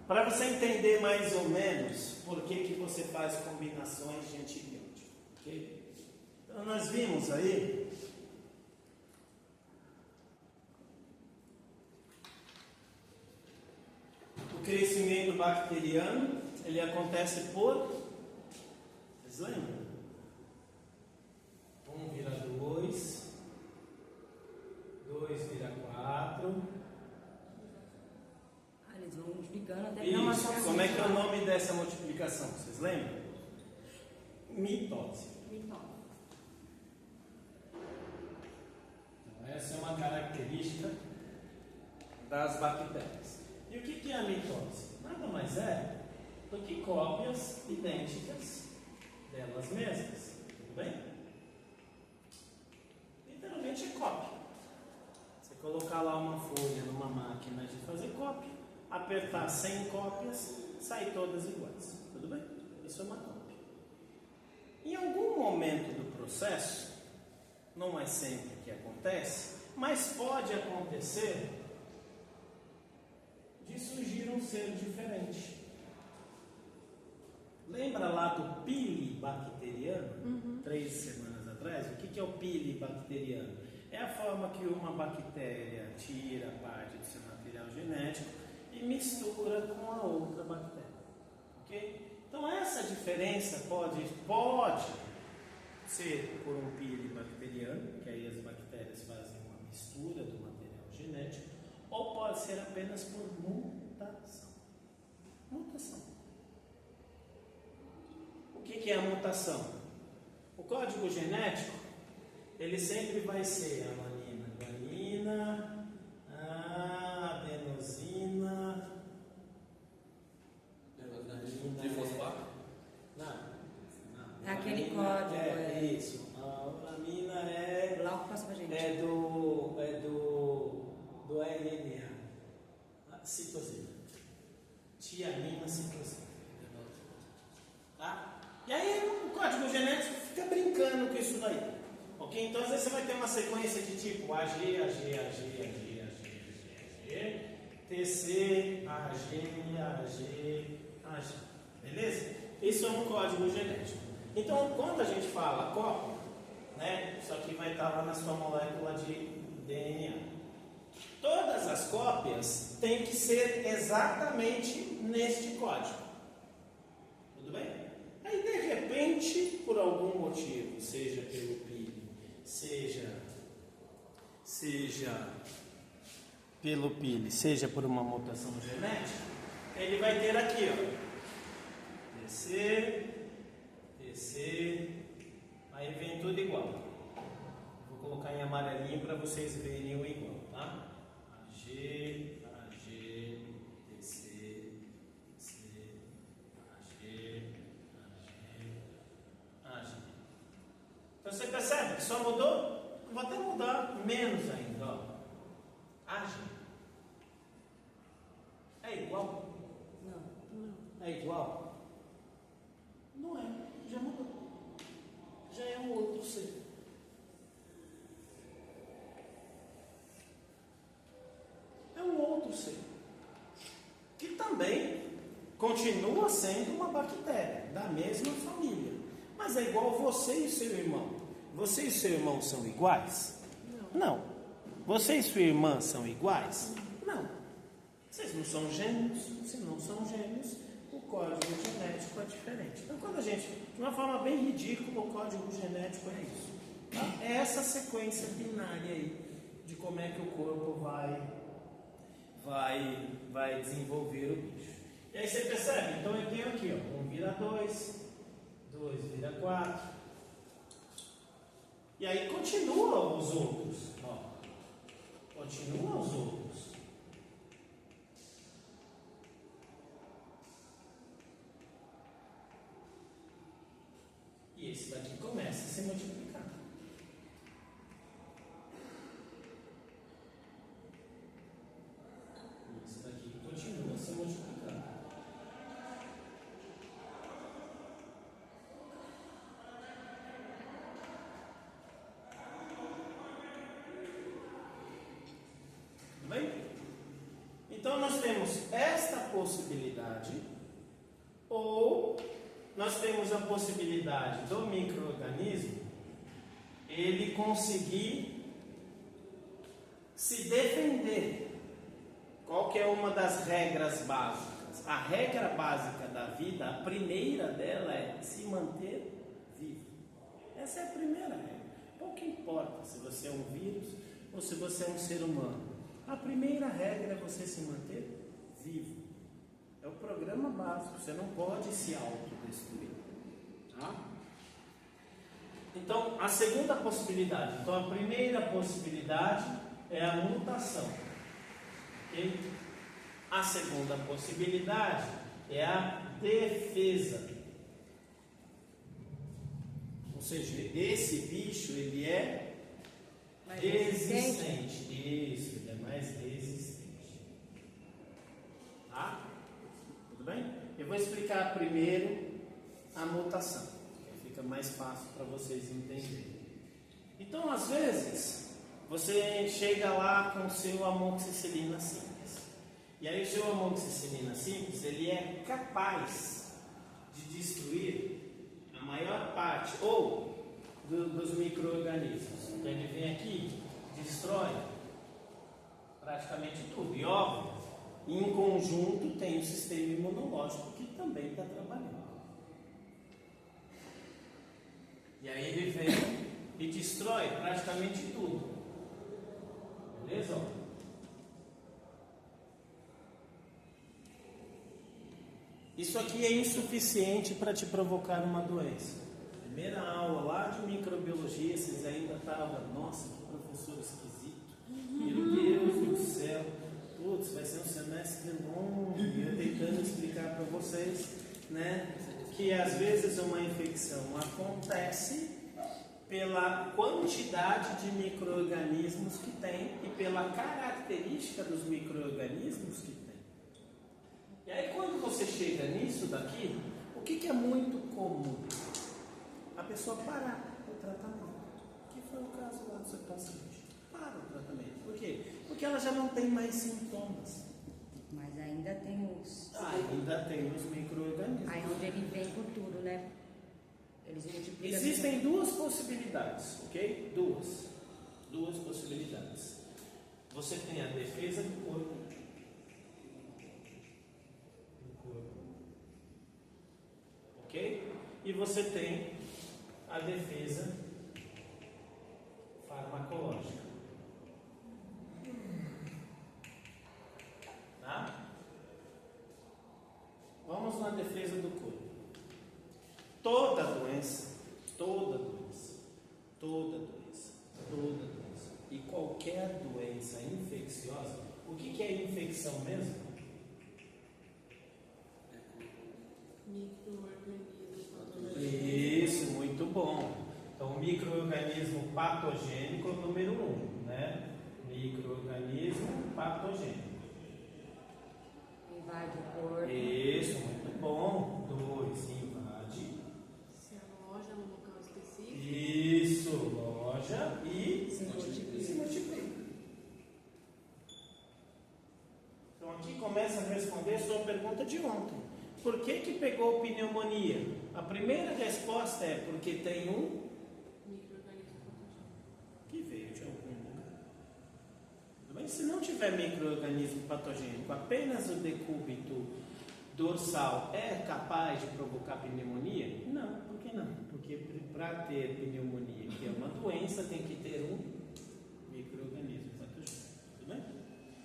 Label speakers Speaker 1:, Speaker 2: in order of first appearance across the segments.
Speaker 1: Para você entender mais ou menos por que você faz combinações de antibiótico. Okay? Então nós vimos aí o crescimento bacteriano, ele acontece por, vocês lembram? 1 vira 2, 2 vira 4.
Speaker 2: Eles vão multiplicando até que uma só.
Speaker 1: Como é que é o nome dessa multiplicação? Vocês lembram? Mitose. Então, essa é uma característica das bactérias. E o que é a mitose? Nada mais é do que cópias idênticas delas mesmas. Tudo bem? Literalmente é cópia. Você colocar lá uma folha numa máquina de fazer cópia, apertar 100 cópias, sai todas iguais. Tudo bem? Isso é uma cópia. Em algum momento do processo, não é sempre que acontece, mas pode acontecer de surgir um ser diferente. Lembra lá do pili bacteriano? 3 semanas atrás? O que é o pili bacteriano? É a forma que uma bactéria tira parte do seu material genético e mistura com a outra bactéria. Ok? Então essa diferença pode ser por um pili bacteriano, que aí as bactérias fazem uma mistura do material genético, ou pode ser apenas por mutação. Mutação. O que é a mutação? O código genético, ele sempre vai ser alanina, guanina, adenosina,
Speaker 3: trifosfato?
Speaker 1: Não.
Speaker 2: É aquele código.
Speaker 1: Isso. A uramina é
Speaker 2: Lá o passa pra gente.
Speaker 1: do RNA. Citosina. Tiamina citosina. Tá? E aí o código genético fica brincando com isso daí. Ok? Então às vezes você vai ter uma sequência de tipo AG, AG, AG, AG, AG, AG, TC, AG, AG, AG. Beleza? Isso é um código genético. Então quando a gente fala cópia, né, isso aqui vai estar lá na sua molécula de DNA. Todas as cópias têm que ser exatamente neste código. Tudo bem? Aí de repente, por algum motivo, seja pelo pili, seja por uma mutação genética, ele vai ter aqui, ó, TC, aí vem tudo igual. Vou colocar em amarelinho para vocês verem o igual, tá? AG, TC, AG. Então você percebe que só mudou? Vou até mudar menos ainda, ó. AG. É igual?
Speaker 2: Não.
Speaker 1: É igual? Não é, já mudou. Já é um outro ser. É um outro ser. Que também continua sendo uma bactéria da mesma família. Mas é igual você e seu irmão. Você e seu irmão são iguais? Não. Você e sua irmã são iguais? Não. Vocês não são gêmeos? Se não são gêmeos, o código genético é diferente. Então, quando a gente, de uma forma bem ridícula, o código genético é isso. Tá? É essa sequência binária aí de como é que o corpo vai desenvolver o bicho. E aí você percebe? Então eu tenho aqui, ó, 1 vira 2, 2 vira 4. E aí continua os outros. Ó. Continua os outros. E esse daqui começa a se multiplicar. E esse daqui continua a se multiplicando. Tudo bem? Então nós temos esta possibilidade nós temos a possibilidade do micro-organismo ele conseguir se defender. Qual que é uma das regras básicas? A regra básica da vida, a primeira dela é se manter vivo. Essa é a primeira regra. Pouco importa se você é um vírus ou se você é um ser humano. A primeira regra é você se manter vivo. É o programa básico. Você não pode se autodestruir. Tá? Então, a segunda possibilidade. Então, a primeira possibilidade é a mutação. Okay? A segunda possibilidade é a defesa. Ou seja, esse bicho ele é
Speaker 2: Mais
Speaker 1: resistente. Isso, ele é mais resistente. Tá? Tudo bem? Eu vou explicar primeiro a mutação. Fica mais fácil para vocês entenderem. Então, às vezes, você chega lá com o seu amoxicilina simples. E aí o seu amoxicilina simples, ele é capaz de destruir a maior parte, ou dos micro-organismos. Então ele vem aqui, destrói praticamente tudo. E óbvio, em conjunto tem o sistema imunológico que também está trabalhando. E aí ele vem e destrói praticamente tudo. Beleza? Isso aqui é insuficiente para te provocar uma doença. Primeira aula lá de microbiologia, vocês ainda estavam, nossa, que professor esquisito. Meu Deus do céu. Putz, vai ser um semestre longo. E eu tentando explicar para vocês, né, que às vezes uma infecção acontece pela quantidade de micro-organismos que tem e pela característica dos micro-organismos que tem. E aí quando você chega nisso daqui, o que é muito comum? A pessoa parar o tratamento. Que foi o caso lá do seu paciente. Para o tratamento. Por quê? Porque ela já não tem mais sintomas.
Speaker 2: Mas ainda tem os...
Speaker 1: Ainda tem os micro-organismos.
Speaker 2: Aí onde ele vem com tudo, né? Eles multiplicam.
Speaker 1: Existem duas possibilidades, ok? Duas possibilidades. Você tem a defesa do corpo. Ok? E você tem a defesa farmacológica. Tá? Vamos na defesa do corpo. Toda doença e qualquer doença infecciosa, o que é infecção mesmo? Isso, muito bom. Então, o micro-organismo patogênico é o número 1, né? Micro-organismo patogênico.
Speaker 2: Invade o corpo.
Speaker 1: Isso, muito bom. 2, invade.
Speaker 4: Se aloja num local específico.
Speaker 1: Isso, loja e
Speaker 2: Se multiplica.
Speaker 1: se multiplica. Então, aqui começa a responder a sua pergunta de ontem. Por que pegou pneumonia? A primeira resposta é porque tem um
Speaker 4: Micro-organismo patogênico.
Speaker 1: que veio de algum lugar. Tudo bem? Se não tiver micro-organismo patogênico, apenas o decúbito dorsal é capaz de provocar pneumonia? Não, por que não? Porque para ter pneumonia, que é uma doença, tem que ter um micro-organismo patogênico. Tudo bem?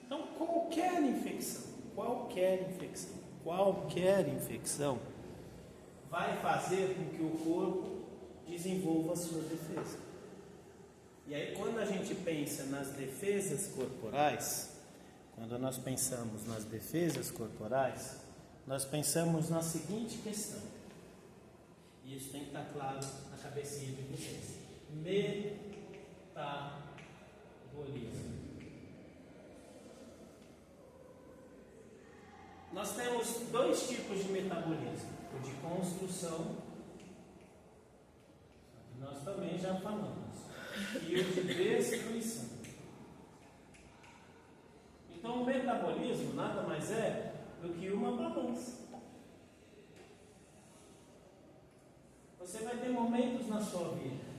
Speaker 1: Então, qualquer infecção vai fazer com que o corpo desenvolva a sua defesa. E aí, quando a gente pensa nas defesas corporais, nós pensamos na seguinte questão. E isso tem que estar claro na cabecinha de vocês. Metabolismo. Nós temos dois tipos de metabolismo. O de construção, que nós também já falamos, e o de destruição. Então, o metabolismo nada mais é do que uma balança. Você vai ter momentos na sua vida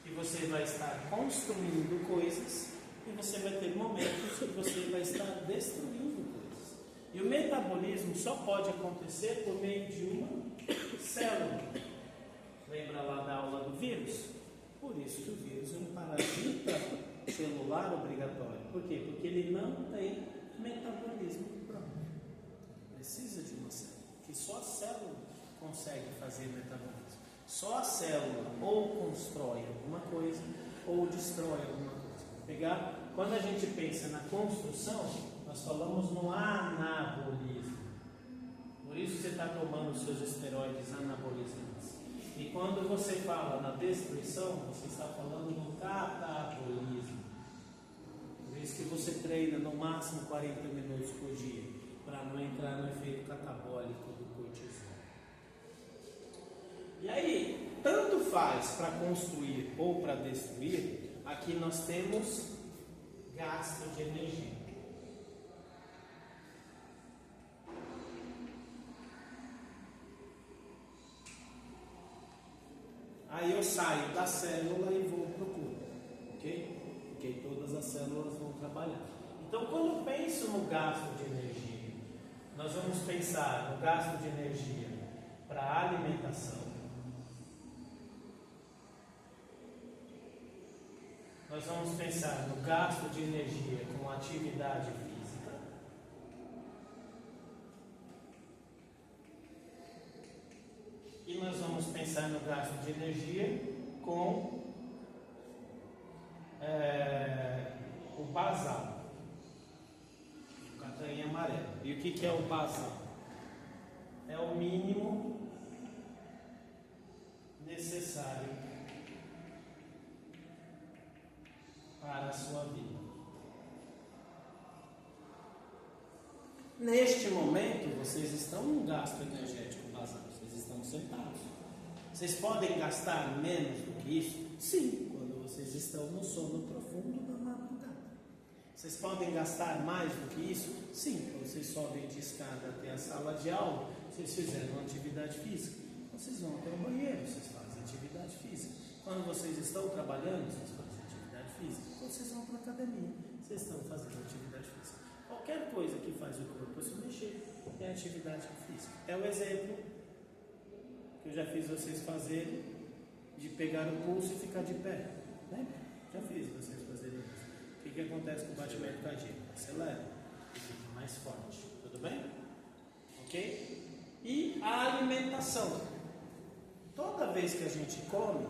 Speaker 1: que você vai estar construindo coisas e você vai ter momentos que você vai estar destruindo coisas. E o metabolismo só pode acontecer por meio de uma célula. Lembra lá da aula do vírus? Por isso que o vírus é um parasita celular obrigatório. Por quê? Porque ele não tem metabolismo próprio. Precisa de uma célula. Que só a célula consegue fazer metabolismo. Só a célula ou constrói alguma coisa ou destrói alguma coisa. Pegar, quando a gente pensa na construção, nós falamos no anabolismo. Por isso você está tomando os seus esteroides anabolizantes. E quando você fala na destruição, você está falando no catabolismo. Por isso que você treina no máximo 40 minutos por dia, para não entrar no efeito catabólico do cortisol. E aí, tanto faz para construir ou para destruir, aqui nós temos gasto de energia. Aí eu saio da célula e vou para o corpo, ok? Porque todas as células vão trabalhar. Então, quando eu penso no gasto de energia, nós vamos pensar no gasto de energia para a alimentação. Nós vamos pensar no gasto de energia com atividade física. E nós vamos pensar no gasto de energia com o basal. O castanha amarelo. E o que é o basal? É o mínimo necessário para a sua vida. Neste momento, vocês estão no gasto energético basal, vocês estão sentados. Vocês podem gastar menos do que isso? Sim, quando vocês estão no sono profundo da madrugada. Vocês podem gastar mais do que isso? Sim, quando vocês sobem de escada até a sala de aula, vocês fizeram uma atividade física. Vocês vão para o banheiro, vocês fazem atividade física. Quando vocês estão trabalhando, vocês fazem atividade física. Quando vocês vão para a academia, vocês estão fazendo atividade física. Qualquer coisa que faz o corpo se mexer é atividade física. É o exemplo que eu já fiz vocês fazerem de pegar o pulso e ficar de pé. Lembra? Já fiz vocês fazerem isso. O que acontece com o batimento cardíaco? Acelera e fica mais forte. Tudo bem? Ok? E a alimentação. Toda vez que a gente come,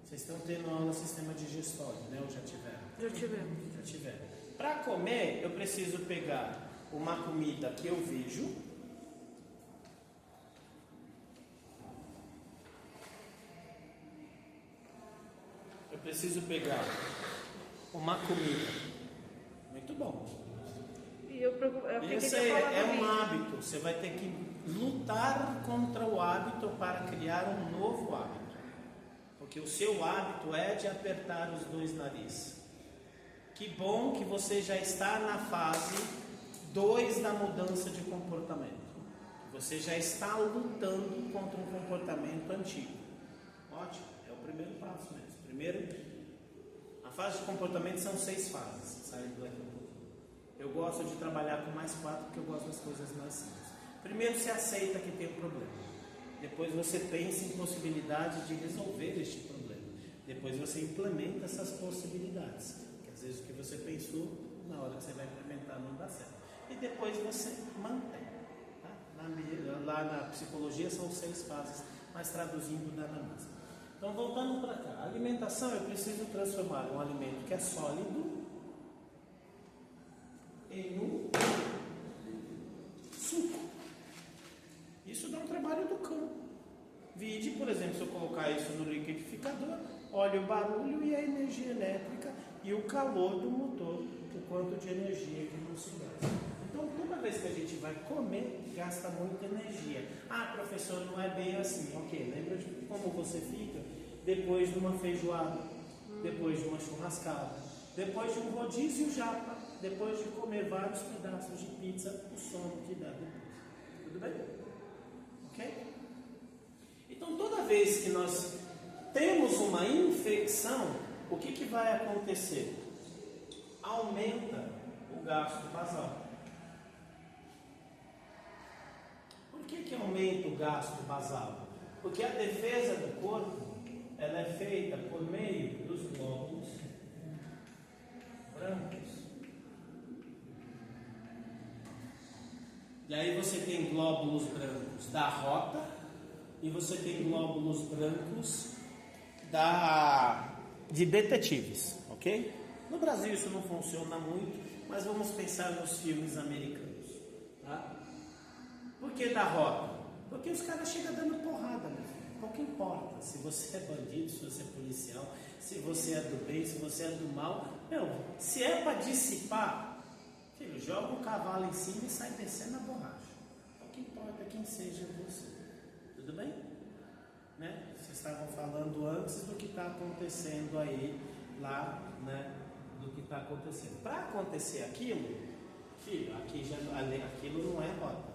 Speaker 1: vocês estão tendo aula sistema digestório, né? Ou já tiveram? Já tiveram. Para comer, eu preciso pegar uma comida que eu vejo. Eu preciso pegar uma comida. Muito bom. Esse é um hábito. Você vai ter que lutar contra o hábito para criar um novo hábito. Porque o seu hábito é de apertar os dois narizes. Que bom que você já está na fase 2 da mudança de comportamento. Você já está lutando contra um comportamento antigo. Ótimo, é o primeiro passo mesmo. Primeiro, a fase de comportamento são 6 fases. Saindo daqui um pouquinho. Eu gosto de trabalhar com mais 4 porque eu gosto das coisas mais simples. Primeiro, você aceita que tem um problema. Depois você pensa em possibilidade de resolver este problema. Depois você implementa essas possibilidades. Que às vezes o que você pensou, na hora que você vai implementar não dá certo. E depois você mantém. Tá? Lá na psicologia são 6 fases, mas traduzindo dá na mesma. Então voltando para cá. A alimentação, eu preciso transformar um alimento que é sólido em um suco. Isso dá um trabalho do cão. Vide, por exemplo, se eu colocar isso no liquidificador, olha o barulho e a energia elétrica e o calor do motor, o quanto de energia que não se gasta. Então, toda vez que a gente vai comer, gasta muita energia. Ah, professor, não é bem assim. Ok, lembra de como você fica depois de uma feijoada, depois de uma churrascada, depois de um rodízio japa, depois de comer vários pedaços de pizza, o sono que dá depois. Tudo bem? Ok? Então, toda vez que nós temos uma infecção, o que vai acontecer? Aumenta o gasto basal. Por que aumenta o gasto basal? Porque a defesa do corpo, ela é feita por meio dos glóbulos brancos. E aí você tem glóbulos brancos da rota e você tem glóbulos brancos de detetives, ok? No Brasil isso não funciona muito, mas vamos pensar nos filmes americanos, tá? Por que da rota? Porque os caras chegam dando porrada, meu filho. Pouco importa se você é bandido, se você é policial, se você é do bem, se você é do mal. Meu, se é para dissipar, filho, joga um cavalo em cima e sai descendo a borracha. Pouco importa quem seja você. Tudo bem? Né? Vocês estavam falando antes do que está acontecendo aí, lá, né? Do que está acontecendo. Para acontecer aquilo, filho, aquilo não é rota.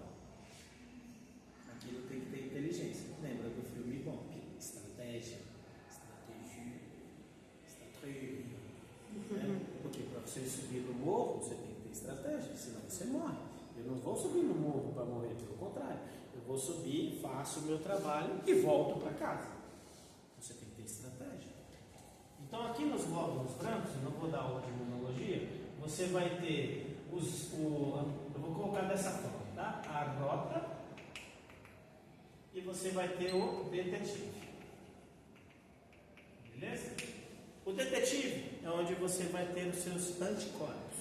Speaker 1: Aquilo tem que ter inteligência. Lembra do filme bom? Estratégia. Né? Porque para você subir no morro, você tem que ter estratégia, senão você morre. Eu não vou subir no morro para morrer, pelo contrário. Eu vou subir, faço o meu trabalho e volto para casa. Você tem que ter estratégia. Então aqui nos glóbulos brancos, eu não vou dar aula de imunologia, você vai ter eu vou colocar dessa forma, tá? A rota e você vai ter o detetive. Beleza? O detetive é onde você vai ter os seus anticorpos.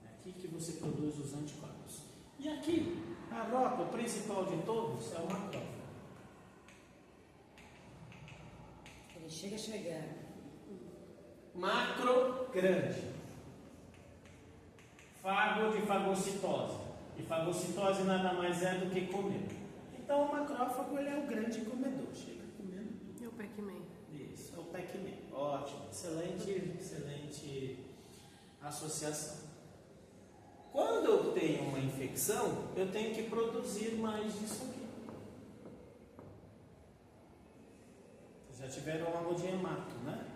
Speaker 1: É aqui que você produz os anticorpos. E aqui, a rota, o principal de todos, é o macrófago.
Speaker 2: Ele chega a chegar.
Speaker 1: Macro, grande. Fago de fagocitose. E fagocitose nada mais é do que comer. Então o macrófago ele é o grande comedor. Chega comendo tudo.
Speaker 4: É o Pac-Man.
Speaker 1: Isso, é o Pac-Man. Ótimo, excelente associação. Quando eu tenho uma infecção, eu tenho que produzir mais disso aqui. Vocês já tiveram aula de hemato, né?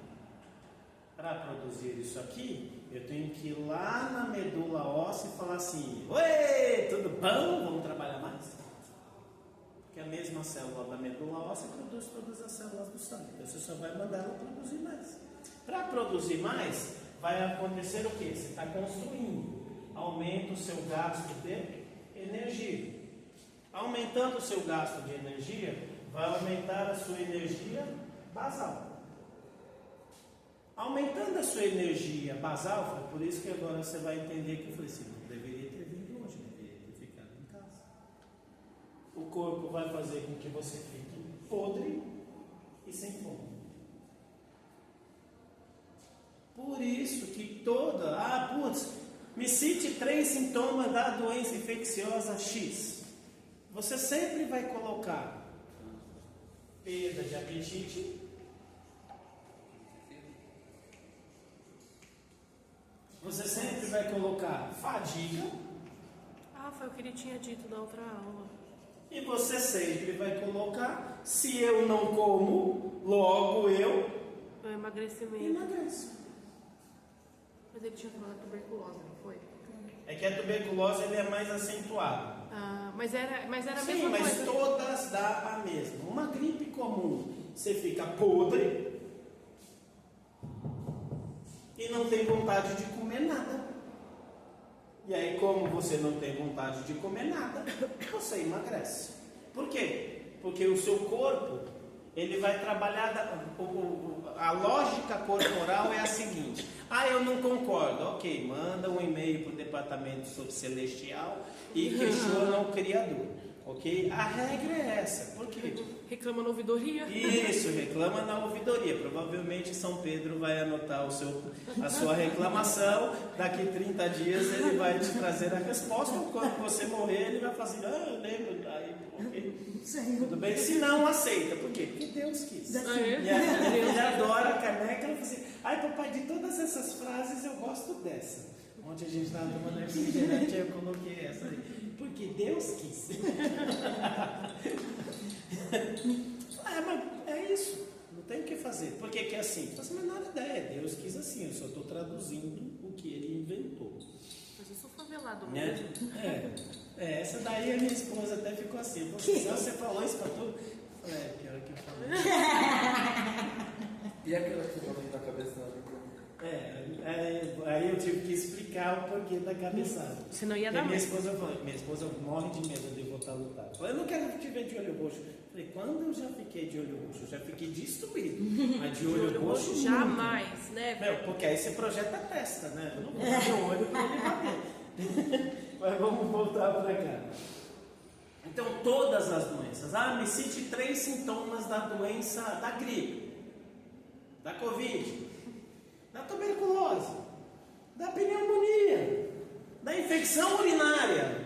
Speaker 1: Para produzir isso aqui, eu tenho que ir lá na medula óssea e falar assim: oi, tudo bom? Vamos trabalhar mais? Porque a mesma célula da medula óssea produz todas as células do sangue. Então você só vai mandar ela produzir mais. Para produzir mais, vai acontecer o quê? Você está construindo. Aumenta o seu gasto de energia. Aumentando o seu gasto de energia, vai aumentar a sua energia basal. Aumentando a sua energia basal, foi por isso que agora você vai entender que eu falei assim, não deveria ter vindo hoje, deveria ter ficado em casa. O corpo vai fazer com que você fique podre e sem fome. Por isso que me cite 3 sintomas da doença infecciosa X. Você sempre vai colocar perda de apetite, você sempre vai colocar fadiga,
Speaker 4: Foi o que ele tinha dito na outra aula.
Speaker 1: e você sempre vai colocar: se eu não como, logo eu
Speaker 4: É o emagrecimento.
Speaker 1: emagreço.
Speaker 4: Mas ele tinha falado tuberculose, não foi?
Speaker 1: É que a tuberculose ele é mais acentuado.
Speaker 4: Mas era a
Speaker 1: Sim,
Speaker 4: mesma
Speaker 1: mas
Speaker 4: coisa.
Speaker 1: todas dá a mesma. Uma gripe comum, você fica podre e não tem vontade de comer nada. E aí, como você não tem vontade de comer nada, você emagrece. Por quê? Porque o seu corpo, ele vai trabalhar, a lógica corporal é a seguinte: eu não concordo. Ok, manda um e-mail para o departamento celestial e questiona o Criador. Ok? A regra é essa. Por quê?
Speaker 4: Reclama na ouvidoria.
Speaker 1: Isso, reclama na ouvidoria. Provavelmente São Pedro vai anotar a sua reclamação. Daqui 30 dias ele vai te trazer a resposta. Quando você morrer, ele vai fazer: eu lembro. Aí, ok. Tudo bem? Se não, aceita. Por quê? Porque Deus quis. E ele adora a caneca. Ele fala assim: papai, de todas essas frases eu gosto dessa. Ontem a gente estava tomando refrigerante, eu coloquei essa aí. Porque Deus quis. isso. Não tem o que fazer. Por que que é assim? Não faço a menor ideia. Deus quis assim. Eu só estou traduzindo o que ele inventou.
Speaker 4: Mas eu sou favelado
Speaker 1: Né?
Speaker 4: mesmo.
Speaker 1: Essa daí a minha esposa até ficou assim. Você falou isso pra tu? Pior que eu falei.
Speaker 3: E aquela que não da cabeçada?
Speaker 1: Aí eu tive que explicar o porquê da cabeçada.
Speaker 4: Senão ia
Speaker 1: E
Speaker 4: dar
Speaker 1: minha
Speaker 4: mais.
Speaker 1: esposa falou, minha esposa morre de medo de voltar a lutar. Eu falei, eu não quero te ver de olho roxo. Eu falei, quando eu já fiquei de olho roxo? Eu já fiquei destruído. Mas de olho roxo nunca.
Speaker 4: jamais, né?
Speaker 1: Porque aí você projeta a testa, né? Eu não vou dar meu olho para ele bater. Mas vamos voltar para cá. Então, todas as doenças. Me cite 3 sintomas da doença da gripe, da Covid, da tuberculose, da pneumonia, da infecção urinária.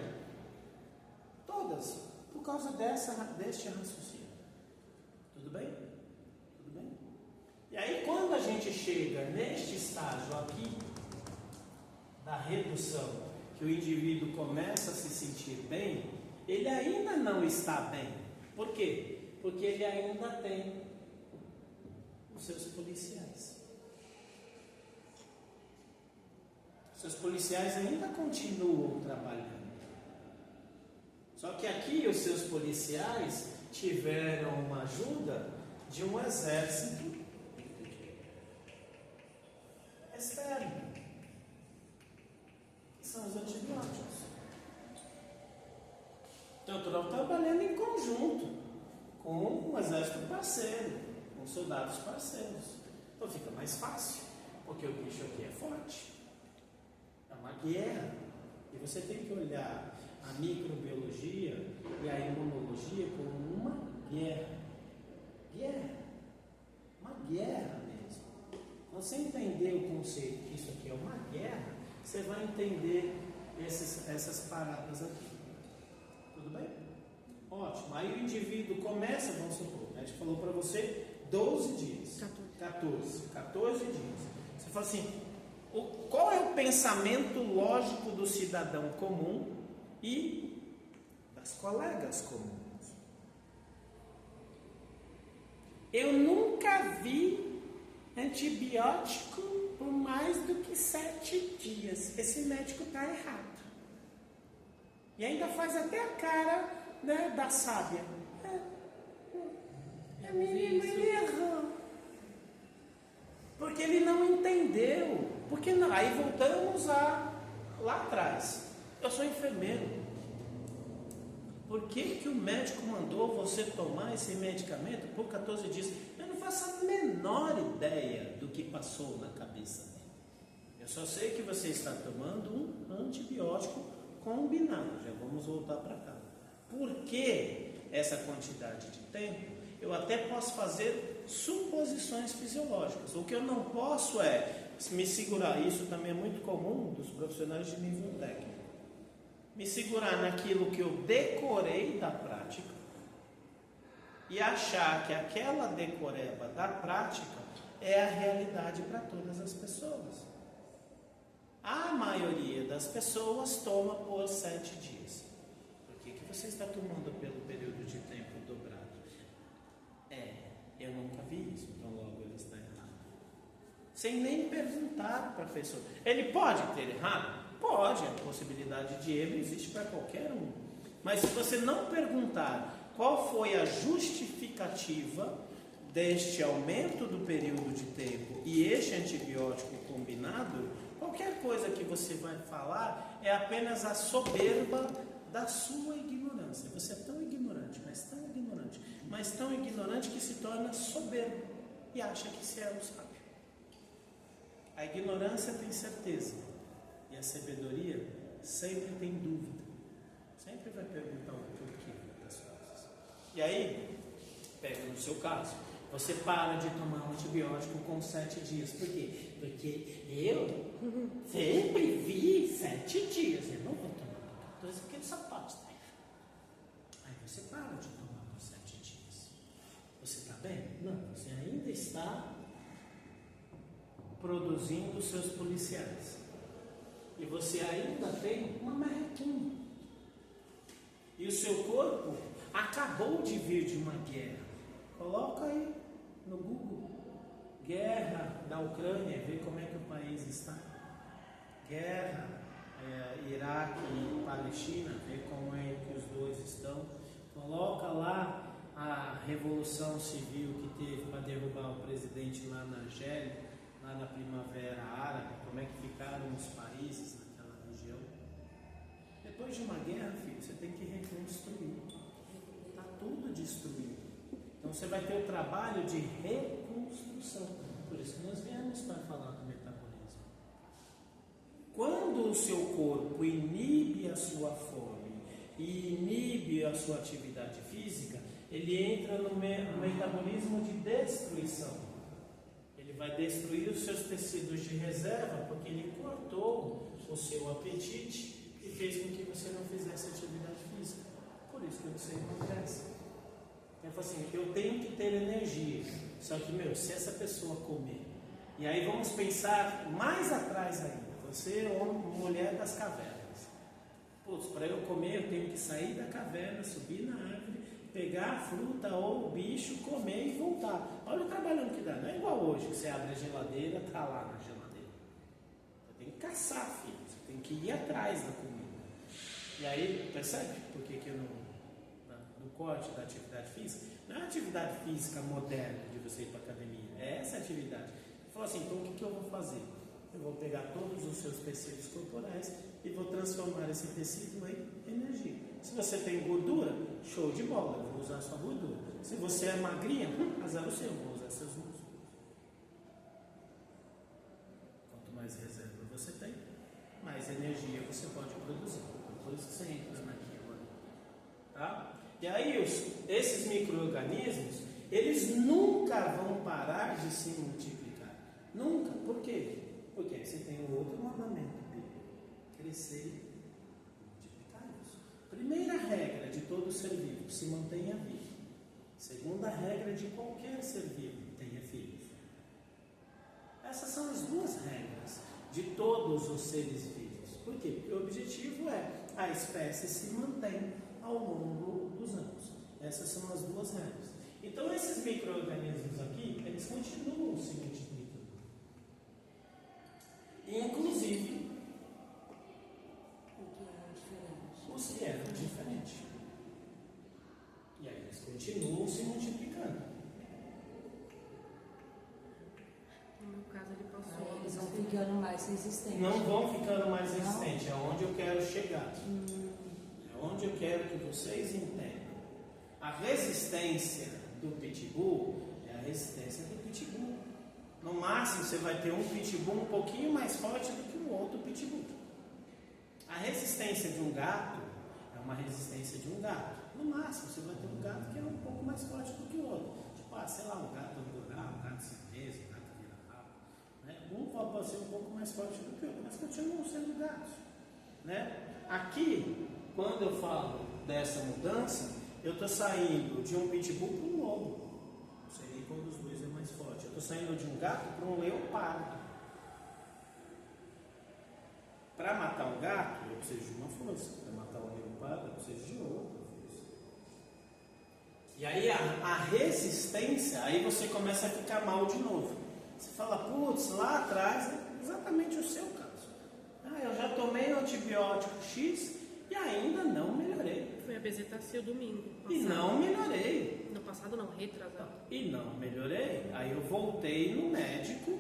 Speaker 1: Todas por causa deste raciocínio. Tudo bem? Tudo bem? E aí, quando a gente chega neste estágio aqui, da redução, que o indivíduo começa a se sentir bem, ele ainda não está bem. Por quê? Porque ele ainda tem os seus policiais. Seus policiais ainda continuam trabalhando. Só que aqui os seus policiais tiveram uma ajuda de um exército externo, que são os antibióticos. Então, estão trabalhando em conjunto com um exército parceiro, com soldados parceiros. Então fica mais fácil, porque o bicho aqui é forte. É uma guerra. E você tem que olhar a microbiologia e a imunologia como uma guerra. Guerra. Uma guerra mesmo. Quando você entender o conceito que isso aqui é uma guerra, você vai entender essas paradas aqui. Tudo bem? Ótimo. Aí o indivíduo começa, vamos supor, a gente falou para você 12 dias. 14 dias. Você fala assim, qual é o pensamento lógico do cidadão comum e das colegas comuns? Eu nunca vi antibiótico por mais do que 7 dias. Esse médico está errado. E ainda faz até a cara, né, da sábia. A menina, ele errou. Porque ele não entendeu. Porque não? Aí voltamos lá atrás. Eu sou enfermeiro. Por que o médico mandou você tomar esse medicamento por 14 dias? Eu não faço a menor ideia do que passou na cabeça dele. Eu só sei que você está tomando um antibiótico combinado. Já vamos voltar para cá. Por que essa quantidade de tempo? Eu até posso fazer suposições fisiológicas. O que eu não posso é me segurar. Isso também é muito comum dos profissionais de nível técnico. Me segurar naquilo que eu decorei da prática e achar que aquela decoreba da prática é a realidade para todas as pessoas. A maioria das pessoas toma por 7 dias. Por que você está tomando pelo período de tempo dobrado? Eu nunca vi isso, então logo ele está errado. Sem nem perguntar para a pessoa. Ele pode ter errado? Pode, a possibilidade de erro existe para qualquer um. Mas se você não perguntar qual foi a justificativa deste aumento do período de tempo e este antibiótico combinado, qualquer coisa que você vai falar é apenas a soberba da sua ignorância. Você é tão ignorante, mas tão ignorante que se torna soberbo e acha que se é o sábio. A ignorância tem certeza e a sabedoria sempre tem dúvida. Sempre vai perguntar o porquê das coisas. E aí, pega no seu caso, você para de tomar um antibiótico com 7 dias. Por quê? Porque eu sempre vi 7 dias. Eu não vou tomar 14 porque ele só pode estar errado. Aí você para de tomar por 7 dias. Você está bem? Não, você ainda está produzindo seus policiais. E você ainda tem uma marrequinha. E o seu corpo acabou de vir de uma guerra. Coloca aí no Google. Guerra da Ucrânia, vê como é que o país está. Guerra, Iraque e Palestina, vê como é que os dois estão. Coloca lá a revolução civil que teve para derrubar o presidente lá na Argélia, lá na Primavera Árabe, como é que ficaram os países naquela região. Depois de uma guerra, filho, você tem que reconstruir. Está tudo destruído. Então você vai ter o trabalho de reconstrução. Por isso que nós viemos para falar do metabolismo. Quando o seu corpo inibe a sua fome e inibe a sua atividade física, ele entra no metabolismo de destruição. Ele vai destruir os seus tecidos de reserva porque ele cortou o seu apetite e fez com que você não fizesse atividade física. Por isso que você emagrece. Ele fala assim, eu tenho que ter energia. Só que, se essa pessoa comer, e aí vamos pensar mais atrás ainda, você é mulher das cavernas. Putz, para eu comer eu tenho que sair da caverna, subir na árvore, pegar a fruta ou o bicho, comer e voltar. Olha o trabalho que dá, não é igual hoje, que você abre a geladeira, está lá na geladeira. Você tem que caçar, filho, você tem que ir atrás da comida. E aí, percebe por que eu não... do corte da atividade física, não é a atividade física moderna de você ir para a academia, é essa atividade. Ele falou assim, então o que eu vou fazer? Eu vou pegar todos os seus tecidos corporais e vou transformar esse tecido em energia. Se você tem gordura, show de bola, eu vou usar a sua gordura. Se você é magrinha, azar o seu, vou usar seus músculos. Quanto mais reserva você tem, mais energia você pode produzir. Por isso que você entra naquilo ali. Tá? E aí esses micro-organismos, eles nunca vão parar de se multiplicar. Nunca. Por quê? Porque aí você tem um outro mandamento, crescer e multiplicar-vos. Primeira regra de todo ser vivo, se mantenha vivo. Segunda regra de qualquer ser vivo, tenha filhos. Essas são as duas regras de todos os seres vivos. Por quê? Porque o objetivo é a espécie se mantém ao longo dos anos. Essas são as duas regras. Então esses micro-organismos aqui, eles continuam se multiplicando. Inclusive os que eram diferentes. E aí eles continuam se multiplicando.
Speaker 4: No meu caso ele passou.
Speaker 2: Eles vão ficando mais resistentes.
Speaker 1: Não vão ficando mais resistentes, é onde eu quero chegar. É onde eu quero que vocês entendam. A resistência do pitbull é a resistência do pitbull. No máximo você vai ter um pitbull um pouquinho mais forte do que o outro pitbull. A resistência de um gato é uma resistência de um gato. No máximo você vai ter um gato que é um pouco mais forte do que o outro. Tipo, sei lá, um gato angorá, um gato siamês, um gato vira-lata. Né? Um pode ser um pouco mais forte do que o outro, mas continuam sendo gatos. Né? Aqui, quando eu falo dessa mudança, eu estou saindo de um pitbull para um lobo. Não sei nem qual dos dois é mais forte. Eu estou saindo de um gato para um leopardo. Para matar um gato, eu preciso de uma força. Para matar um leopardo, eu preciso de outra força. E aí a resistência, aí você começa a ficar mal de novo. Você fala, putz, lá atrás é exatamente o seu caso. Eu já tomei o antibiótico X e ainda não melhorei.
Speaker 4: Foi a bezetacil domingo passado.
Speaker 1: E não melhorei.
Speaker 4: No passado não, retrasado.
Speaker 1: E não melhorei. Aí eu voltei no médico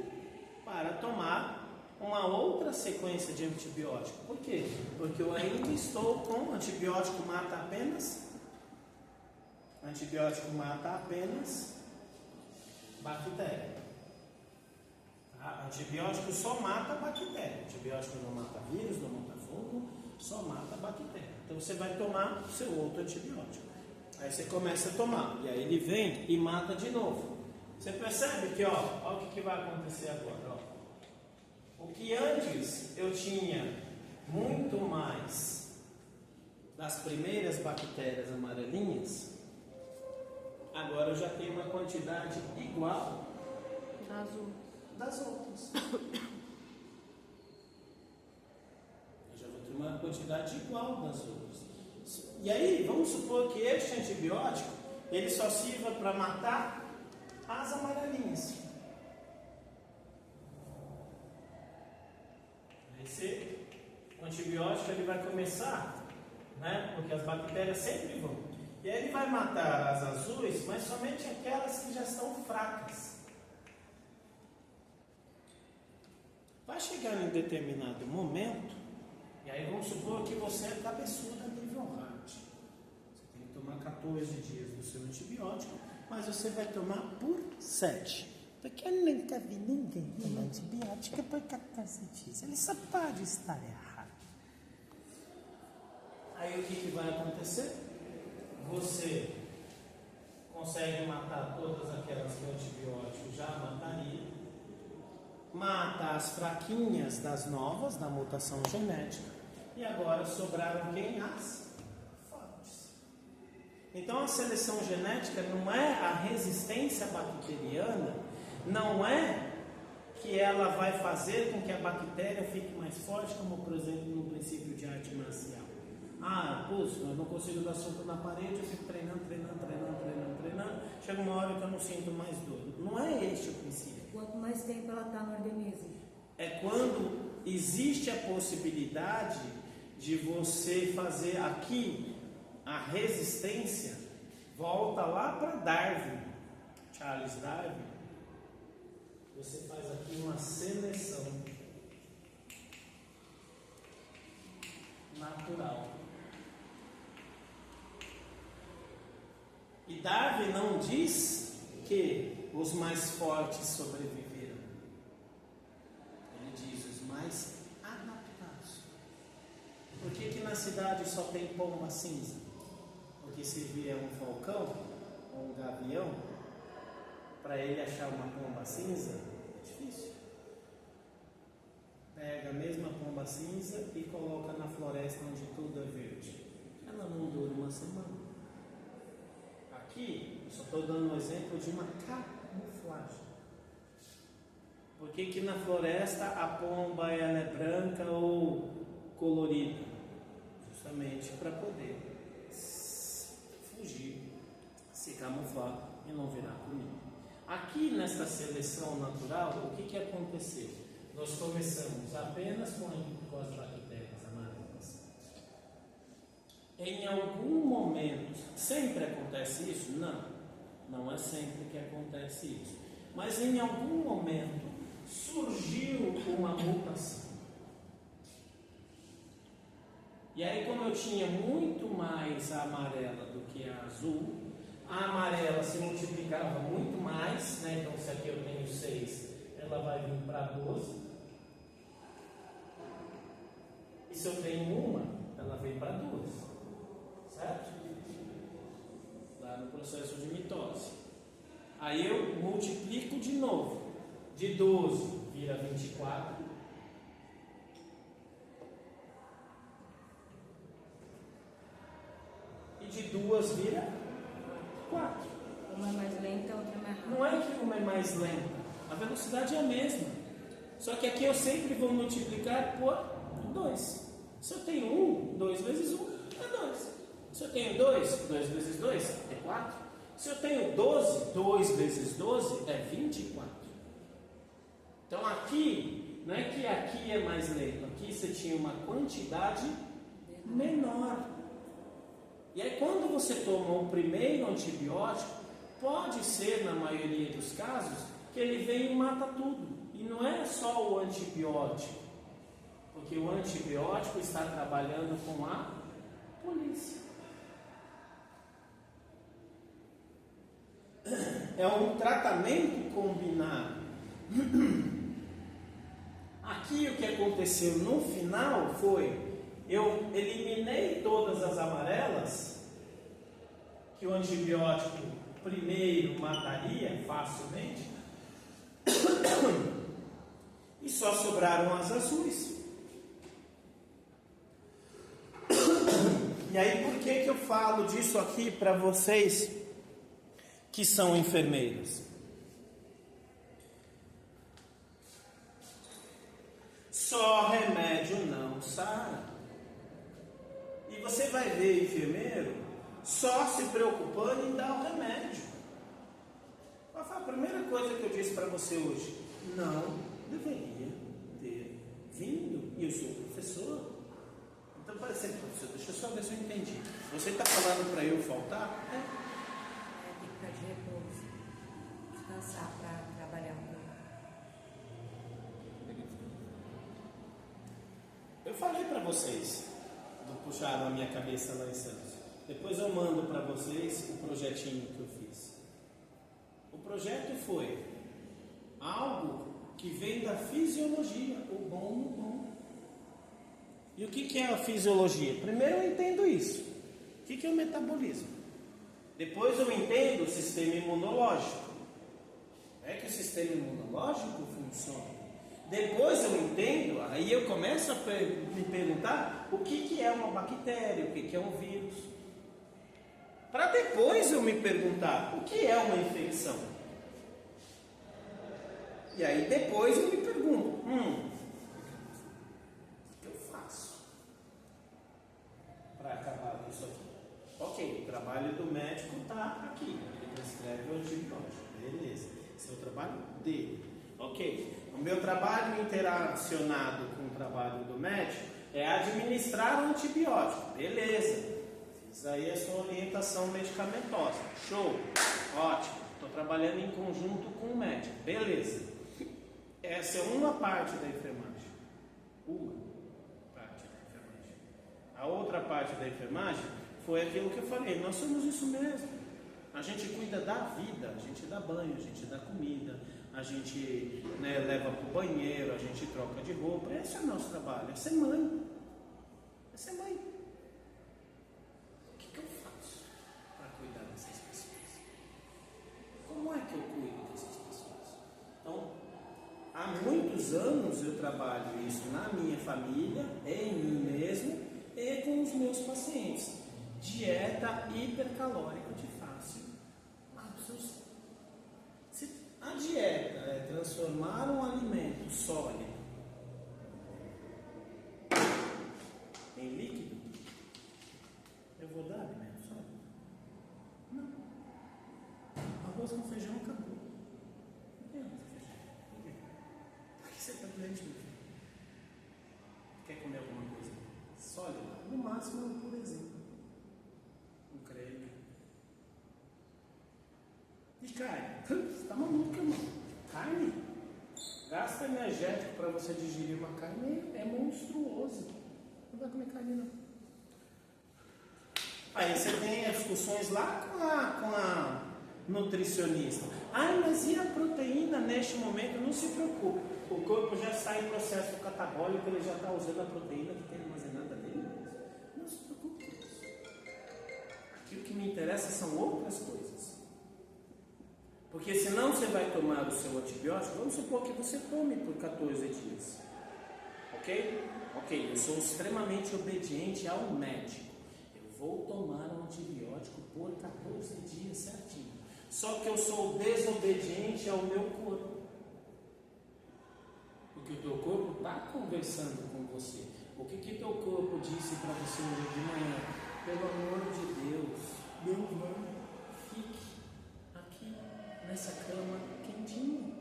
Speaker 1: para tomar uma outra sequência de antibiótico. Por quê? Porque eu ainda estou com antibiótico mata apenas bactéria. Tá? Antibiótico só mata bactéria. Antibiótico não mata vírus, não mata fungo, só mata bactéria. Então você vai tomar o seu outro antibiótico. Aí você começa a tomar, e aí ele vem e mata de novo. Você percebe que, olha o que vai acontecer agora. O que antes eu tinha muito mais das primeiras bactérias amarelinhas, agora eu já tenho uma quantidade igual das outras. Eu já vou ter uma quantidade igual das outras. E aí, vamos supor que este antibiótico, ele só sirva para matar as amarelinhas. O antibiótico ele vai começar, né? Porque as bactérias sempre vão. E aí ele vai matar as azuis, mas somente aquelas que já estão fracas. Vai chegar em determinado momento, e aí vamos supor que você é cabeçuda nível hard. Você tem que tomar 14 dias do seu antibiótico, mas você vai tomar por 7. Porque eu nunca vi ninguém tomar antibiótico por 14 dias. Ele só pode estar errado. Aí o que vai acontecer? Você consegue matar todas aquelas que o antibiótico já mataria. Mata as fraquinhas das novas, da mutação genética. E agora sobraram quem? As fortes. Então a seleção genética não é a resistência bacteriana. Não é que ela vai fazer com que a bactéria fique mais forte, como por exemplo no princípio de arte marcial. Putz, eu não consigo dar soco na parede, eu fico treinando. Chega uma hora que eu não sinto mais dor. Não é este o princípio.
Speaker 2: Quanto mais tempo ela está no organismo.
Speaker 1: É quando existe a possibilidade de você fazer aqui a resistência, volta lá para Darwin, Charles Darwin. Você faz aqui uma seleção natural. E Darwin não diz que os mais fortes sobreviveram. Ele diz os mais adaptados. Por que na cidade só tem pomba cinza? Porque se vier um falcão ou um gavião, para ele achar uma pomba cinza, é difícil. Pega a mesma pomba cinza e coloca na floresta onde tudo é verde. Ela não dura uma semana. Aqui, eu só estou dando um exemplo de uma camuflagem. Por que na floresta a pomba ela é branca ou colorida? Justamente para poder fugir, se camuflar e não virar comida. Aqui nesta seleção natural, o que aconteceu? Nós começamos apenas com as bactérias amarelas. Em algum momento, sempre acontece isso? Não, não é sempre que acontece isso. Mas em algum momento surgiu uma mutação. E aí, como eu tinha muito mais a amarela do que a azul, a amarela se multiplicava muito mais, né? Então se aqui eu tenho 6, ela vai vir para 12. E se eu tenho uma, ela vem para 12. Certo? Lá no processo de mitose. Aí eu multiplico de novo. De 12 vira 24. E de 2 vira 4.
Speaker 2: Uma é mais lenta, a outra é mais rápida.
Speaker 1: Não é que uma é mais lenta, a velocidade é a mesma. Só que aqui eu sempre vou multiplicar por 2. Se eu tenho 1, 2 vezes 1 é 2. Se eu tenho 2, 2 vezes 2 é 4. Se eu tenho 12, 2 vezes 12 é 24. Então aqui, não é que aqui é mais lento, aqui você tinha uma quantidade menor. E aí quando você toma o primeiro antibiótico, pode ser, na maioria dos casos, que ele vem e mata tudo. E não é só o antibiótico, porque o antibiótico está trabalhando com a polícia. É um tratamento combinado. Aqui o que aconteceu no final foi: eu eliminei todas as amarelas, que o antibiótico primeiro mataria facilmente, e só sobraram as azuis. E aí por que eu falo disso aqui para vocês que são enfermeiros? Só remédio não sara. E você vai ver enfermeiro só se preocupando em dar o remédio. Qual foi a primeira coisa que eu disse para você hoje? Não deveria ter vindo. E eu sou professor. Então, para ser professor, deixa eu só ver se eu entendi. Você está falando para eu faltar?
Speaker 2: Tem que ficar de repouso. Descansar para trabalhar um pouco.
Speaker 1: Eu falei para vocês, puxaram a minha cabeça lá em Santos. Depois eu mando para vocês o projetinho que eu fiz. O projeto foi algo que vem da fisiologia, o bom no bom. E o que é a fisiologia? Primeiro eu entendo isso. O que é o metabolismo? Depois eu entendo o sistema imunológico. É que o sistema imunológico funciona. Depois eu entendo, aí eu começo a me perguntar o que é uma bactéria, o que é um vírus. Para depois eu me perguntar o que é uma infecção. E aí depois eu me pergunto, o que eu faço para acabar com isso aqui? Ok, o trabalho do médico está aqui, ele prescreve o antibiótico, beleza, esse é o trabalho dele. Ok, o meu trabalho interacionado com o trabalho do médico é administrar o antibiótico, beleza. Fiz aí a sua orientação medicamentosa, show, ótimo, estou trabalhando em conjunto com o médico, beleza. Essa é uma parte da enfermagem. Uma parte da enfermagem. A outra parte da enfermagem foi aquilo que eu falei, nós somos isso mesmo. A gente cuida da vida, a gente dá banho, a gente dá comida, a gente leva para o banheiro, a gente troca de roupa. Esse é o nosso trabalho, é ser mãe. É ser mãe. O que eu faço para cuidar dessas pessoas? Como é que eu cuido dessas pessoas? Então, há muitos anos eu trabalho isso na minha família, em mim mesmo e com os meus pacientes. Dieta hipercalórica de fácil absorção. Se a dieta é transformar um alimento sólido em líquido, eu vou dar alimento sólido? Não. Arroz com feijão acabou. Não tem arroz com feijão. Por que você está doente, meu filho? Quer comer alguma coisa sólida? No máximo, por exemplo, um creme. E carne? Você está maluco, irmão? Carne? Gasto energético para você digerir uma carne é monstruoso. Não vai comer carne, não. Aí você tem as discussões lá com a nutricionista. Ai, mas e a proteína neste momento? Não se preocupe. O corpo já está em processo catabólico, ele já está usando a proteína que tem armazenada nele. Não se preocupe com isso. Aquilo que me interessa são outras coisas. Porque senão você vai tomar o seu antibiótico, vamos supor que você tome por 14 dias. Ok? Ok, eu sou extremamente obediente ao médico. Eu vou tomar um antibiótico por 14 dias certinho. Só que eu sou desobediente ao meu corpo. Porque o teu corpo está conversando com você. O que teu corpo disse para você hoje de manhã? Pelo amor de Deus, fique aqui nessa cama quentinha.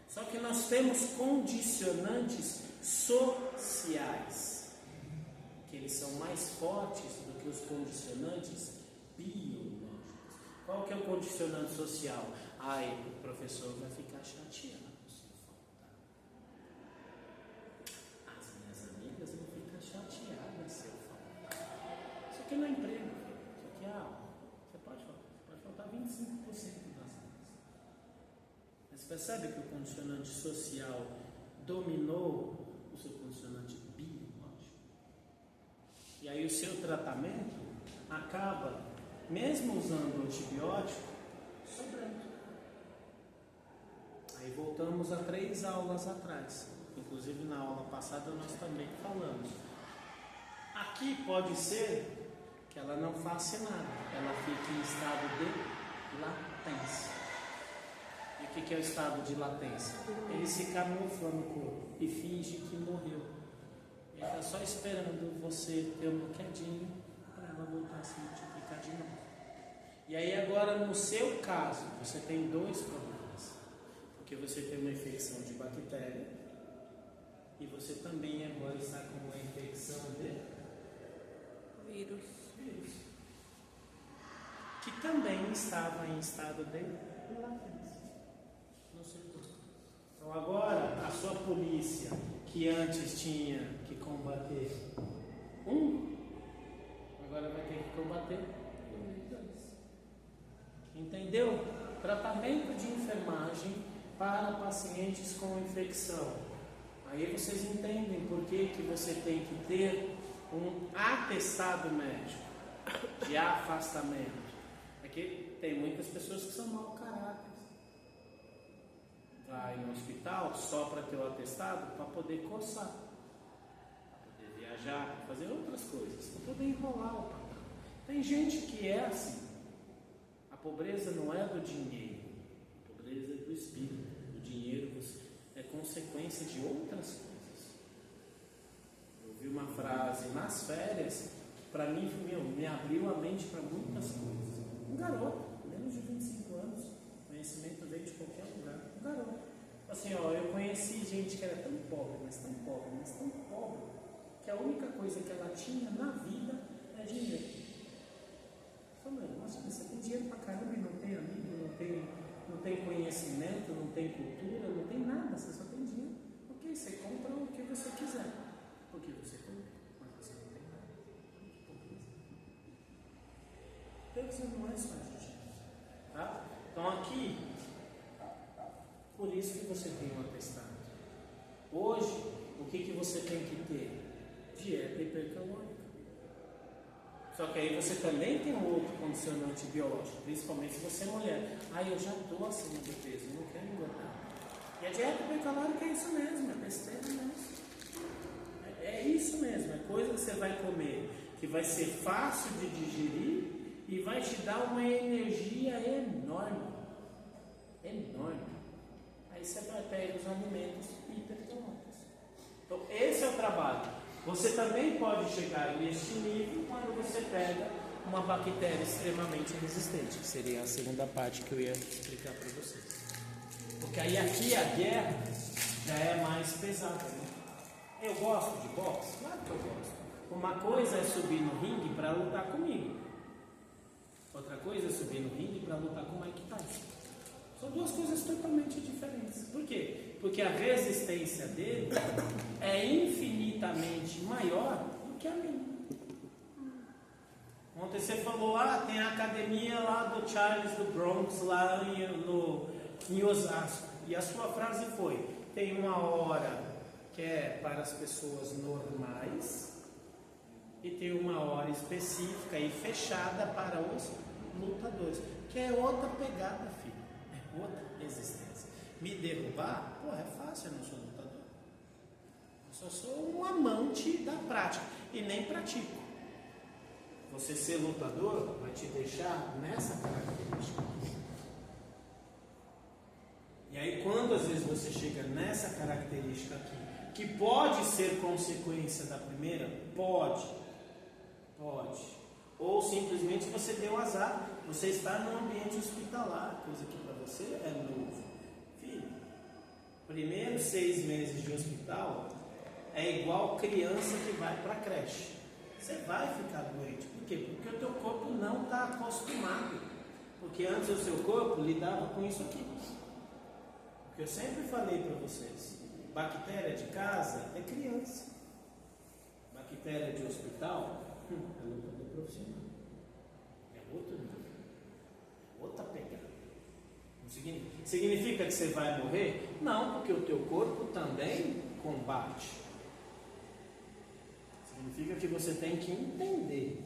Speaker 1: Só que nós temos condicionantes sociais, que eles são mais fortes do que os condicionantes biológicos. Qual que é o condicionante social? Ai, o professor vai ficar chateado se eu faltar. As minhas amigas vão ficar chateadas se eu faltar. Isso aqui não é emprego, isso aqui é aula. Você pode faltar 25% das aulas. Mas percebe que o condicionante social dominou o seu condicionante biológico? E aí o seu tratamento acaba, mesmo usando o antibiótico, sobrando. Aí voltamos a 3 aulas atrás. Inclusive na aula passada nós também falamos. Aqui pode ser que ela não faça nada, ela fique em estado de latência. E o que é o estado de latência? Ele se camufla no corpo e finge que morreu. Ele está só esperando você ter uma quedinha para ela voltar a se multiplicar de novo. E aí agora no seu caso, você tem dois problemas. Porque você tem uma infecção de bactéria e você também agora está com uma infecção de
Speaker 4: Vírus.
Speaker 1: vírus. Que também estava em estado de latência. Não sei porquê. Então agora a sua polícia, que antes tinha que combater um, agora vai ter que combater dois. Entendeu? Tratamento de enfermagem para pacientes com infecção. Aí vocês entendem por que você tem que ter um atestado médico de afastamento. É que tem muitas pessoas que são mau caráter. Vai no hospital só para ter o atestado, para poder coçar, para poder viajar, para fazer outras coisas, para poder enrolar o patrão. Tem gente que é assim. A pobreza não é do dinheiro, a pobreza é do espírito. O dinheiro é consequência de outras coisas. Eu vi uma frase nas férias, para mim, me abriu a mente para muitas coisas. Um garoto, menos de 25 anos, conhecimento veio de qualquer lugar. Um garoto. Assim, eu conheci gente que era tão pobre, mas tão pobre, mas tão pobre, que a única coisa que ela tinha na vida é dinheiro. Falando, nossa, você tem dinheiro pra caramba e não tem amigo, não tem conhecimento, não tem cultura, não tem nada, você só tem dinheiro. Ok, você compra o que você quiser. Porque você compra, mas você não tem nada. Deus não é só dinheiro. Tá? Então aqui, por isso que você tem um atestado. Hoje, o que você tem que ter? Dieta hipercalórica. Só que aí você também tem um outro condicionante biológico, principalmente se você é mulher. Eu já estou acima do peso, não quero engordar. E a dieta hipercalórica é isso mesmo, é besteira mesmo. É isso mesmo, é coisa que você vai comer, que vai ser fácil de digerir e vai te dar uma energia enorme. Enorme. Aí você vai pegar os alimentos hipercalóricos. Então esse é o trabalho. Você também pode chegar neste nível quando você pega uma bactéria extremamente resistente, que seria a segunda parte que eu ia explicar para vocês. Porque aí aqui a guerra já é mais pesada, né? Eu gosto de boxe? Claro que eu gosto. Uma coisa é subir no ringue para lutar comigo. Outra coisa é subir no ringue para lutar com o Mike Tyson. São duas coisas totalmente diferentes. Por quê? Porque a resistência dele é infinitamente maior do que a minha. Ontem você falou, tem a academia lá do Charles do Bronx, lá em Osasco. E a sua frase foi, tem uma hora que é para as pessoas normais e tem uma hora específica e fechada para os lutadores. Que é outra pegada, filho. É outra existência. Me derrubar, é fácil, eu não sou lutador. Eu só sou um amante da prática e nem pratico. Você ser lutador vai te deixar nessa característica. E aí quando às vezes você chega nessa característica aqui, que pode ser consequência da primeira, pode. Ou simplesmente você deu azar, você está num ambiente hospitalar, coisa que para você é novo. Filho, primeiros 6 meses de hospital é igual criança que vai para a creche. Você vai ficar doente. Por quê? Porque o teu corpo não está acostumado. Porque antes o seu corpo lidava com isso aqui. Porque eu sempre falei para vocês, bactéria de casa é criança. Bactéria de hospital é lutador profissional. É outro nível. Outra pegada. Significa que você vai morrer? Não, porque o teu corpo também combate. Significa que você tem que entender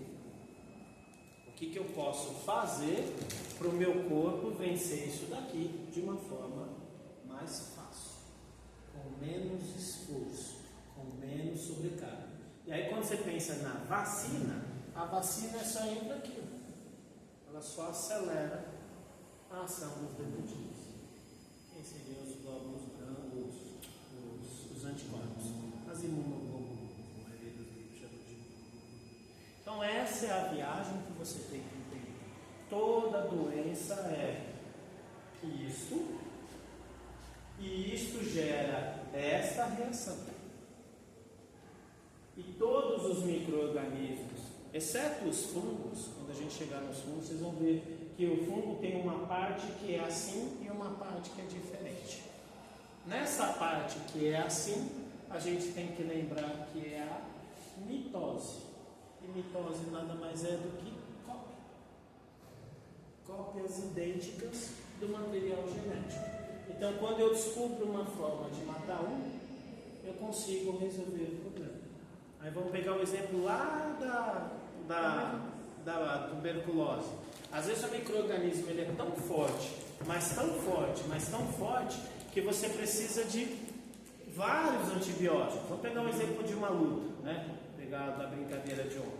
Speaker 1: o que eu posso fazer para o meu corpo vencer isso daqui de uma forma mais fácil, com menos esforço, com menos sobrecarga. E aí quando você pensa na vacina, a vacina é só entra aqui. Ela só acelera a ação dos dendritos. Quem seriam os glóbulos brancos, os anticorpos, as imunoglobulinas, a maioria dos livros chamam de. Então essa é a viagem que você tem que entender. Toda doença é isto, e isto gera esta reação. E todos os micro-organismos, exceto os fungos, quando a gente chegar nos fungos, vocês vão ver que o fungo tem uma parte que é assim e uma parte que é diferente. Nessa parte que é assim, a gente tem que lembrar que é a mitose. E mitose nada mais é do que cópia. Cópias idênticas do material genético. Então, quando eu descubro uma forma de matar um, eu consigo resolver o problema. Aí vamos pegar o exemplo lá da tuberculose. Às vezes o micro-organismo ele é tão forte, mas tão forte, que você precisa de vários antibióticos. Vamos pegar um exemplo de uma luta, né? Vou pegar da brincadeira de ontem.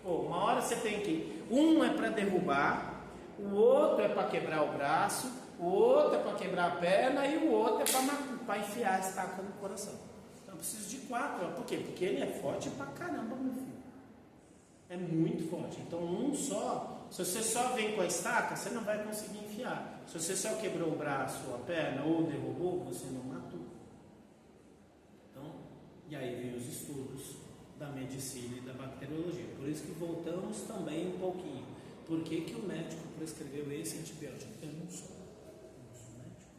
Speaker 1: Uma hora você tem que... Um é para derrubar, o outro é para quebrar o braço, o outro é para quebrar a perna e o outro é para enfiar a estaca no coração. Então eu preciso de 4. Por quê? Porque ele é forte pra caramba, meu filho. É muito forte. Então um só, se você só vem com a estaca, você não vai conseguir enfiar. Se você só quebrou o braço ou a perna ou derrubou, você não matou. Então, e aí vem os estudos da medicina e da bacteriologia. Por isso que voltamos também um pouquinho. Por que que o médico prescreveu esse antibiótico? Eu não sou médico.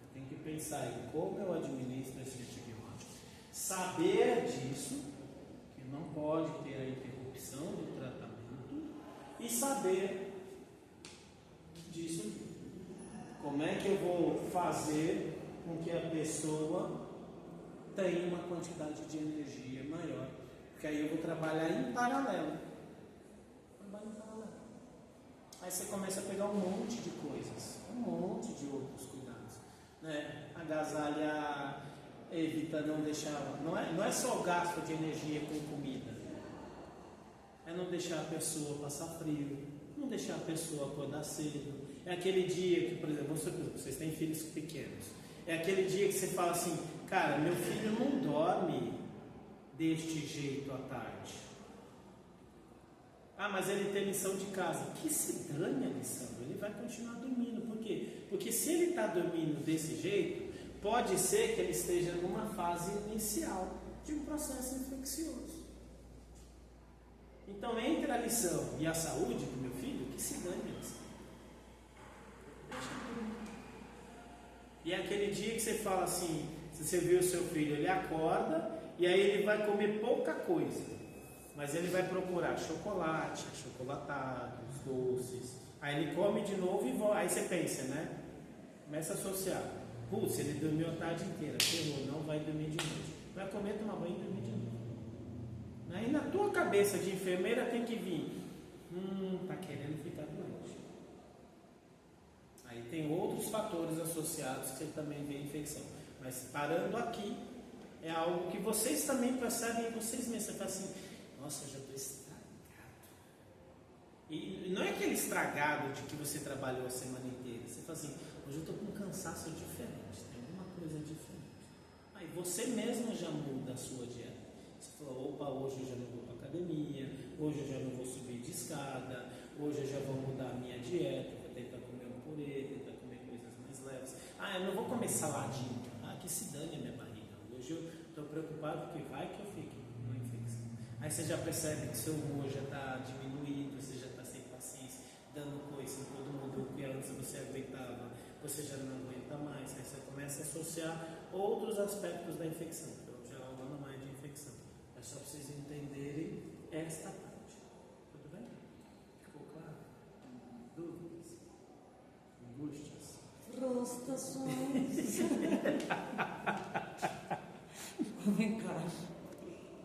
Speaker 1: Eu tenho que pensar em como eu administro esse antibiótico, saber disso, que não pode ter a interrupção do tratamento, e saber disso. Como é que eu vou fazer com que a pessoa tenha uma quantidade de energia maior? Porque aí eu vou trabalhar em paralelo. Aí você começa a pegar um monte de coisas, um monte de outros cuidados, né? Agasalhar, evita não deixar, não é só o gasto de energia com comida, é não deixar a pessoa passar frio, não deixar a pessoa acordar cedo. É aquele dia que, por exemplo, vocês têm filhos pequenos, é aquele dia que você fala assim, cara, meu filho não dorme deste jeito à tarde. Ah, mas ele tem lição de casa. Que se dane a lição, ele vai continuar dormindo. Por quê? Porque se ele está dormindo desse jeito, pode ser que ele esteja numa fase inicial de um processo infeccioso. Então, entre a lição e a saúde do meu filho, que se dane a lição. Deixa ele dormir. E é aquele dia que você fala assim, se você viu o seu filho, ele acorda e aí ele vai comer pouca coisa. Mas ele vai procurar chocolate, achocolatados, doces. Aí ele come de novo e volta. Aí você pensa, né? Começa a associar. Putz, ele dormiu a tarde inteira. Ferrou, não vai dormir de noite. Vai comer, tomar banho e dormir de novo. Aí na tua cabeça de enfermeira tem que vir. Tá querendo ficar doente. Aí tem outros fatores associados que você também vê infecção. Mas parando aqui, é algo que vocês também percebem em vocês mesmos. Você fala assim, nossa, eu já estou estragado. E não é aquele estragado de que você trabalhou a semana inteira. Você fala assim, hoje eu estou com um cansaço diferente, tem alguma coisa diferente. Aí você mesmo já muda a sua dieta. Você falou, opa, hoje eu já não vou para academia, hoje eu já não vou subir de escada, hoje eu já vou mudar a minha dieta, vou tentar comer um purê, tentar comer coisas mais leves. Ah, eu não vou comer saladinha. Ah, que se dane a minha barriga. Hoje eu estou preocupado porque vai que eu fique. Aí você já percebe que seu humor já está diminuído, você já está sem paciência, dando coisa em todo mundo, o que antes você aguentava, você já não aguenta mais. Aí você começa a associar outros aspectos da infecção. Então já é um ano mais de infecção. É só para vocês entenderem esta parte. Tudo bem? Ficou claro? Dúvidas? Angústias?
Speaker 2: Frustrações.